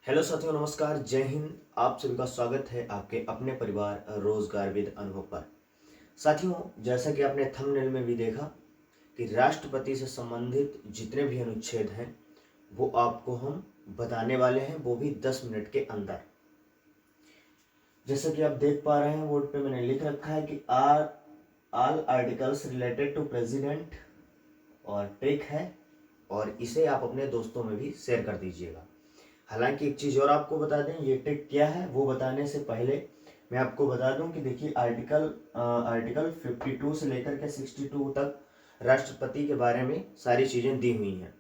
Hello साथियों, नमस्कार, जय हिंद। आप सभी का स्वागत है आपके अपने परिवार रोजगार विद अनुभव पर। साथियों, जैसा कि आपने थंबनेल में भी देखा कि राष्ट्रपति से संबंधित जितने भी अनुच्छेद हैं वो आपको हम बताने वाले हैं, वो भी 10 मिनट के अंदर। जैसा कि आप देख पा रहे हैं, बोर्ड पे मैंने लिख रखा है कि all articles related to president और ट्रिक है, और इसे आप अपने दोस्तों में भी शेयर कर दीजिएगा। हालांकि एक चीज़ और आपको बता दें, ये ट्रिक क्या है वो बताने से पहले मैं आपको बता दूं कि देखिए आर्टिकल 52 से लेकर के 62 तक राष्ट्रपति के बारे में सारी चीज़ें दी हुई हैं।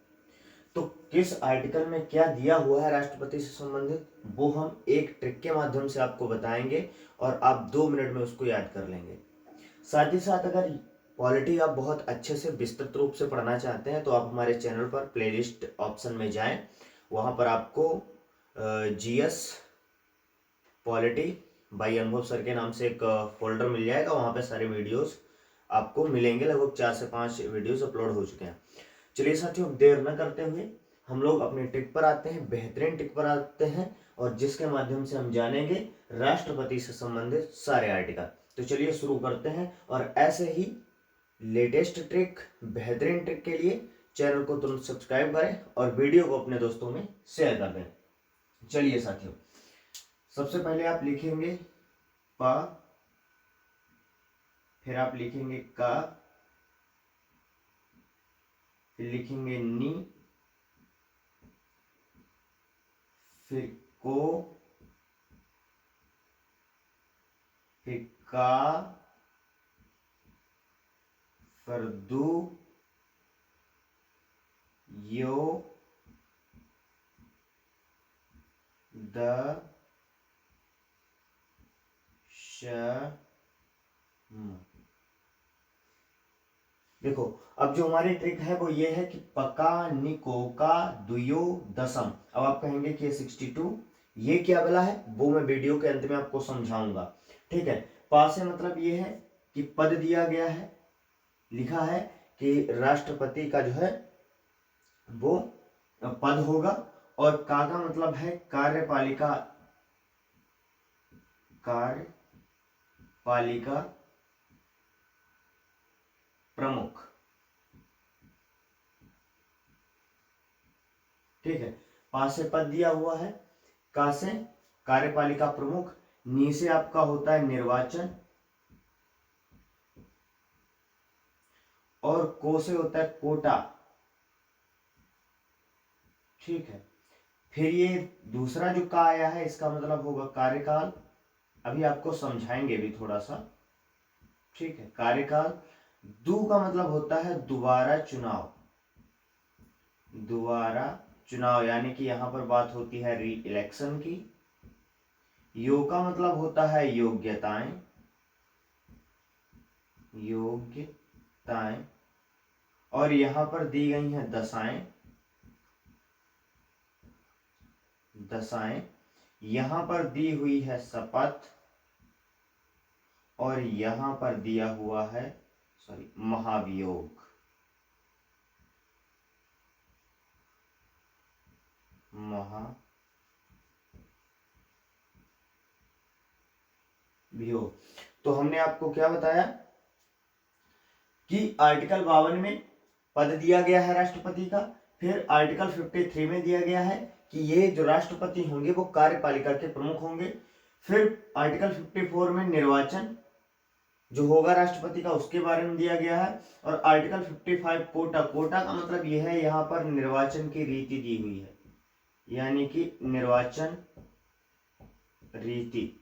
तो किस आर्टिकल में क्या दिया हुआ है राष्ट्रपति से संबंधित, वो हम एक ट्रिक के माध्यम से आपको बताएंगे और आप 2 मिनट में उसको याद कर लेंगे। साथ ही साथ अगर पॉलिटी आप बहुत अच्छे से विस्तृत रूप से पढ़ना चाहते हैं तो आप हमारे चैनल पर प्लेलिस्ट ऑप्शन में जाएं। वहाँ पर आपको जीएस पॉलिटी बाई अनुभव सर के नाम से एक फोल्डर मिल जाएगा। वहाँ पे सारे वीडियोस आपको मिलेंगे, लगभग 4 से 5 वीडियोस अपलोड हो चुके हैं। चलिए साथियों, देर न करते हुए हम लोग अपने ट्रिक पर आते हैं, बेहतरीन ट्रिक पर आते हैं, और जिसके माध्यम से हम जानेंगे राष्ट्रपति से संबंधित सारे आर्टिकल। तो चलिए शुरू करते हैं, और ऐसे ही लेटेस्ट ट्रिक, बेहतरीन ट्रिक के लिए चैनल को तुरंत सब्सक्राइब करें और वीडियो को अपने दोस्तों में शेयर कर दें। चलिए साथियों, सबसे पहले आप लिखेंगे प, फिर आप लिखेंगे का, फिर लिखेंगे नी, फिर को, फिर का, फिर दू, यो, द, श, म। देखो, अब जो हमारी ट्रिक है वो ये है कि पका, निको, का, दुयो, दसम। अब आप कहेंगे कि 62 ये क्या बला है, वो मैं वीडियो के अंत में आपको समझाऊंगा। ठीक है। पा से मतलब ये है कि पद दिया गया है, लिखा है कि राष्ट्रपति का जो है वो पद होगा, और का मतलब है कार्यपालिका, कार्यपालिका प्रमुख। ठीक है। पा से पद दिया हुआ है, का से कार्यपालिका प्रमुख, नी से आपका होता है निर्वाचन, और को से होता है कोटा। ठीक है। फिर ये दूसरा जो का आया है इसका मतलब होगा कार्यकाल। अभी आपको समझाएंगे भी थोड़ा सा। ठीक है। कार्यकाल। दू का मतलब होता है दोबारा चुनाव, दोबारा चुनाव, यानी कि यहां पर बात होती है री इलेक्शन की। यो का मतलब होता है योग्यताएं, योग्यताएं, और यहां पर दी गई हैं दशाएं, दशाएं। यहां पर दी हुई है शपथ, और यहां पर दिया हुआ है महाभियोग, महाभियोग। तो हमने आपको क्या बताया कि आर्टिकल 52 में पद दिया गया है राष्ट्रपति का। फिर आर्टिकल 53 में दिया गया है कि ये जो राष्ट्रपति होंगे वो कार्यपालिका के प्रमुख होंगे। फिर आर्टिकल 54 में निर्वाचन जो होगा राष्ट्रपति का उसके बारे में दिया गया है। और आर्टिकल 55 कोटा, कोटा का मतलब यह है यहां पर निर्वाचन की रीति दी हुई है, यानी कि निर्वाचन रीति।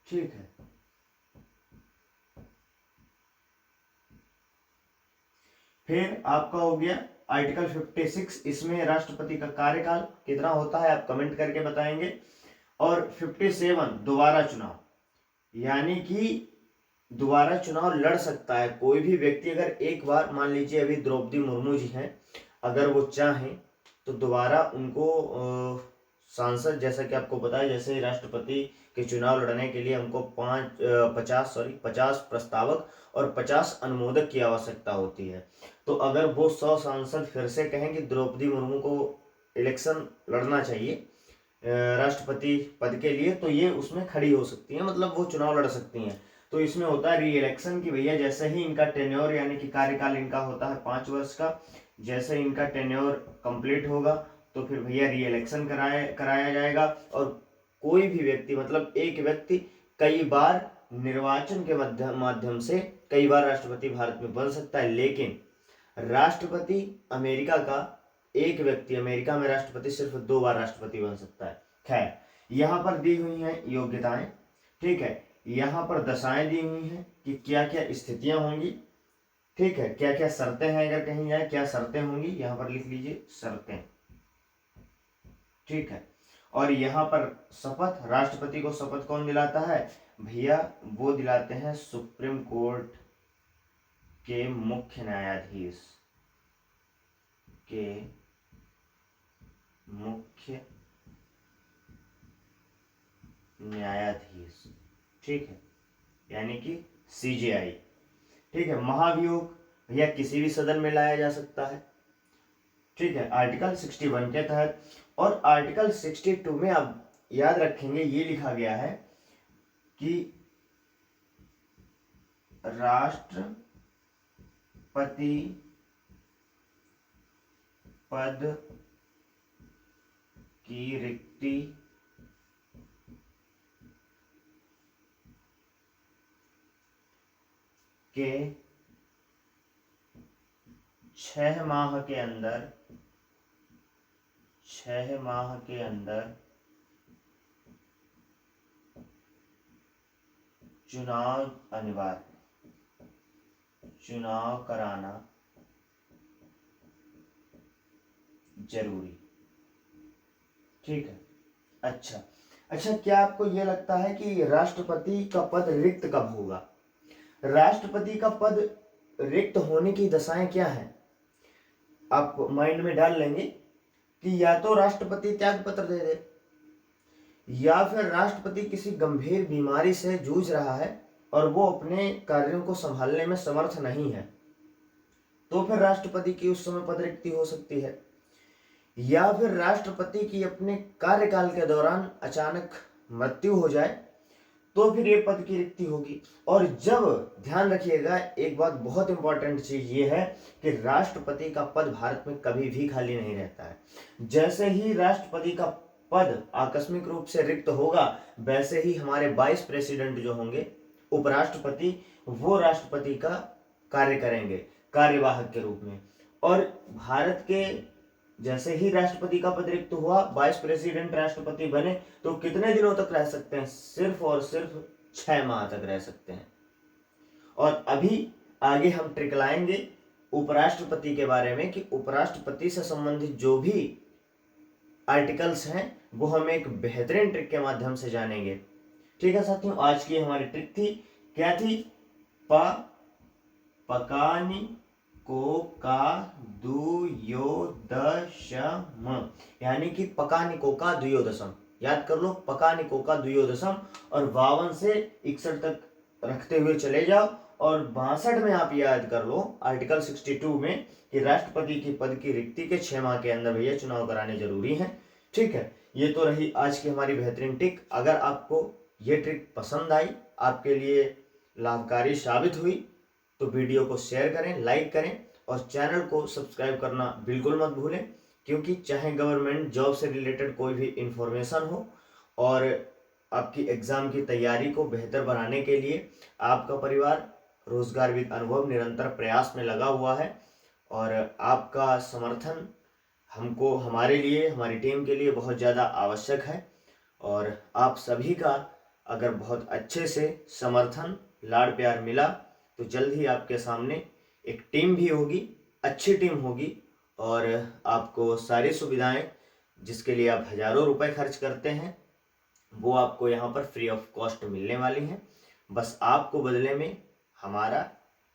ठीक है। फिर आपका हो गया आर्टिकल 56, इसमें राष्ट्रपति का कार्यकाल कितना होता है आप कमेंट करके बताएंगे। और 57 दोबारा चुनाव, यानी कि दोबारा चुनाव लड़ सकता है कोई भी व्यक्ति। अगर एक बार मान लीजिए अभी द्रौपदी मुर्मू जी हैं, अगर वो चाहें तो दोबारा उनको सांसद, जैसा कि आपको पता है, जैसे राष्ट्रपति के चुनाव लड़ने के लिए हमको 50 प्रस्तावक और 50 अनुमोदक की आवश्यकता होती है। तो अगर वो 100 सांसद फिर से कहें कि द्रौपदी मुर्मू को इलेक्शन लड़ना चाहिए, राष्ट्रपति पद के लिए, तो ये उसमें खड़ी हो सकती है, मतलब वो चुनाव लड़ सकती हैं। तो इसमें होता है री इलेक्शन की भैया, जैसे ही इनका टेन्योर यानी कि कार्यकाल इनका होता है 5 वर्ष का, जैसे इनका टेन्योर कंप्लीट होगा तो फिर भैया री इलेक्शन कराया जाएगा। और कोई भी व्यक्ति, मतलब एक व्यक्ति कई बार निर्वाचन के माध्यम से कई बार राष्ट्रपति भारत में बन सकता है, लेकिन राष्ट्रपति अमेरिका का एक व्यक्ति अमेरिका में राष्ट्रपति सिर्फ 2 बार राष्ट्रपति बन सकता है। खैर, यहाँ पर दी हुई हैं योग्यताएं, ठीक है, यहाँ पर दशाएं दी हुई हैं कि क्या क्या स्थितियां होंगी, ठीक है, क्या क्या शर्तें हैं, अगर कहीं जाए क्या शर्तें होंगी, यहाँ पर लिख लीजिए शर्तें, ठीक है। और यहाँ पर शपथ, राष्ट्रपति को शपथ कौन दिलाता है भैया, वो दिलाते हैं सुप्रीम कोर्ट के मुख्य न्यायाधीश ठीक है, यानी कि CJI, ठीक है। महाभियोग भैया किसी भी सदन में लाया जा सकता है, ठीक है, आर्टिकल 61 के तहत। और आर्टिकल 62 में आप याद रखेंगे ये लिखा गया है कि राष्ट्रपति पद की रिक्ति के 6 माह के अंदर चुनाव कराना जरूरी, ठीक है। अच्छा, क्या आपको यह लगता है कि राष्ट्रपति का पद रिक्त कब होगा? राष्ट्रपति का पद रिक्त होने की दशाएं क्या हैं, आप माइंड में डाल लेंगे कि या तो राष्ट्रपति त्याग पत्र दे दे, या फिर राष्ट्रपति किसी गंभीर बीमारी से जूझ रहा है और वो अपने कार्यों को संभालने में समर्थ नहीं है, तो फिर राष्ट्रपति की उस समय पद रिक्ति हो सकती है। या फिर राष्ट्रपति की अपने कार्यकाल के दौरान अचानक मृत्यु हो जाए तो फिर ये पद की रिक्ति होगी। और जब, ध्यान रखिएगा एक बात बहुत इंपॉर्टेंट चीज ये है कि राष्ट्रपति का पद भारत में कभी भी खाली नहीं रहता है। जैसे ही राष्ट्रपति का पद आकस्मिक रूप से रिक्त होगा, वैसे ही हमारे 22 प्रेसिडेंट जो होंगे, उपराष्ट्रपति, वो राष्ट्रपति का कार्य करेंगे कार्यवाहक के रूप में। और भारत के जैसे ही राष्ट्रपति का पद रिक्त हुआ, 22 प्रेसिडेंट राष्ट्रपति बने, तो कितने दिनों तक रह सकते हैं? सिर्फ और सिर्फ 6 माह तक रह सकते हैं। और अभी आगे हम ट्रिक लाएंगे उपराष्ट्रपति के बारे में कि उपराष्ट्रपति से संबंधित जो भी आर्टिकल्स हैं वो हम एक बेहतरीन ट्रिक के माध्यम से जानेंगे, ठीक है साथियों। आज की हमारी ट्रिक थी, क्या थी? पकानी को का द्वयोदशम, यानी कि पकानिको का द्वयोदशम, याद कर लो, पकानिको का द्वयोदशम। और 52 से 61 तक रखते हुए चले जाओ, और 62 में आप याद कर लो आर्टिकल 62 में कि राष्ट्रपति की पद की रिक्ति के 6 माह के अंदर भैया चुनाव कराने जरूरी है, ठीक है। ये तो रही आज की हमारी बेहतरीन ट्रिक। अगर आपको ये ट्रिक पसंद आई, आपके लिए लाभकारी साबित हुई, तो वीडियो को शेयर करें, लाइक करें, और चैनल को सब्सक्राइब करना बिल्कुल मत भूलें, क्योंकि चाहे गवर्नमेंट जॉब से रिलेटेड कोई भी इंफॉर्मेशन हो और आपकी एग्जाम की तैयारी को बेहतर बनाने के लिए आपका परिवार रोजगार विद अनुभव निरंतर प्रयास में लगा हुआ है। और आपका समर्थन हमको, हमारे लिए, हमारी टीम के लिए बहुत ज़्यादा आवश्यक है। और आप सभी का अगर बहुत अच्छे से समर्थन, लाड़ प्यार मिला, तो जल्द ही आपके सामने एक टीम भी होगी, अच्छी टीम होगी, और आपको सारी सुविधाएं जिसके लिए आप हजारों रुपए खर्च करते हैं, वो आपको यहाँ पर फ्री ऑफ कॉस्ट मिलने वाली हैं। बस आपको बदले में हमारा,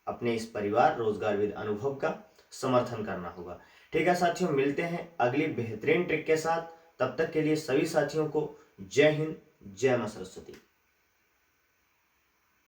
अपने इस परिवार रोजगार विद अनुभव का समर्थन करना होगा, ठीक है साथियों। मिलते हैं अगली बेहतरीन ट्रिक के साथ, तब तक के लिए सभी साथियों को जय हिंद, जय मां सरस्वती।